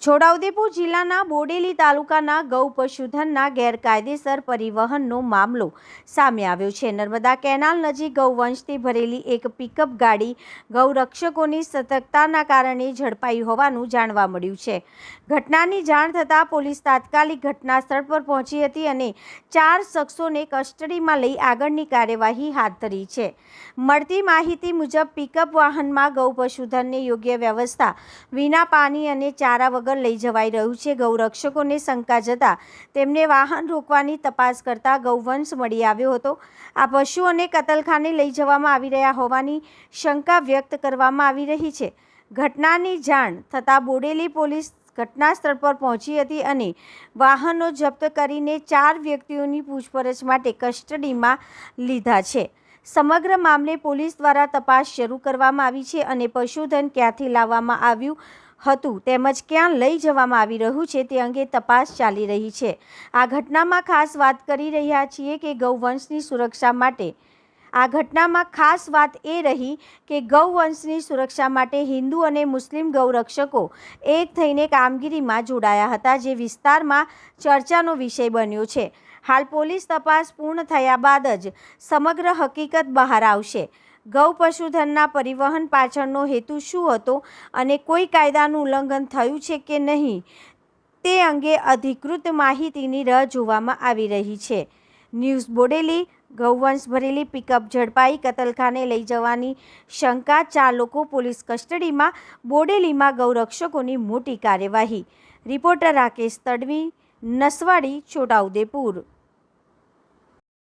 છોટાઉદેપુર જિલ્લાના બોડેલી તાલુકાના ગૌ પશુધનના ગેરકાયદેસર પરિવહનનો મામલો સામે આવ્યો છે। નર્મદા કેનાલ નજીક ગૌવંશથી ભરેલી એક પિકઅપ ગાડી ગૌરક્ષકોની સતર્કતાના કારણે ઝડપાઈ હોવાનું જાણવા મળ્યું છે। ઘટનાની જાણ થતાં પોલીસ તાત્કાલિક ઘટના સ્થળ પર પહોંચી હતી અને 4 શખ્સોને કસ્ટડીમાં લઈ આગળની કાર્યવાહી હાથ ધરી છે। મળતી માહિતી મુજબ પિકઅપ વાહનમાં ગૌ પશુધનને યોગ્ય વ્યવસ્થા વિના પાણી અને ચારા વગર લઈ જવાઈ રહ્યું છે। ગૌરક્ષકોને શંકા જતા તેમને વાહન રોકવાની તપાસ કરતા ગૌવંશ મળી આવ્યો હતો। આ પશુઓને કતલખાને લઈ જવામાં આવી રહ્યા હોવાની શંકા વ્યક્ત કરવામાં આવી રહી છે। ઘટનાની જાણ થતાં બોડેલી પોલીસ ઘટના સ્થળ પર પહોંચી હતી અને વાહનો જપ્ત કરીને 4 વ્યક્તિઓની પૂછપરછ માટે કસ્ટડીમાં લીધા છે। સમગ્ર મામલે પોલીસ દ્વારા તપાસ શરૂ કરવામાં આવી છે અને પશુધન ક્યાંથી લાવવામાં આવ્યું હતું તેમજ ક્યાં લઈ જવામાં આવી રહ્યું છે તે અંગે તપાસ ચાલી રહી છે। આ ઘટનામાં ખાસ વાત કરી રહ્યા છીએ કે ગૌવંશની સુરક્ષા માટે હિન્દુ અને મુસ્લિમ ગૌરક્ષકો એક થઈને કામગીરીમાં જોડાયા હતા, જે વિસ્તારમાં ચર્ચાનો વિષય બન્યો છે। હાલ પોલીસ તપાસ પૂર્ણ થયા બાદ જ સમગ્ર હકીકત બહાર આવશે। ગૌ પશુધનના પરિવહન પાછળનો હેતુ શું હતો અને કોઈ કાયદાનું ઉલ્લંઘન થયું છે કે નહીં તે અંગે અધિકૃત માહિતીની રાહ જોવામાં આવી રહી છે। ન્યૂઝ બોડેલી ગૌવંશ ભરેલી પિકઅપ ઝડપાઈ કતલખાને લઈ જવાની શંકા, 4 લોકો પોલીસ કસ્ટડીમાં, બોડેલીમાં ગૌરક્ષકોની મોટી કાર્યવાહી। રિપોર્ટર રાકેશ તડવી, નસવાડી, છોટાઉદેપુર।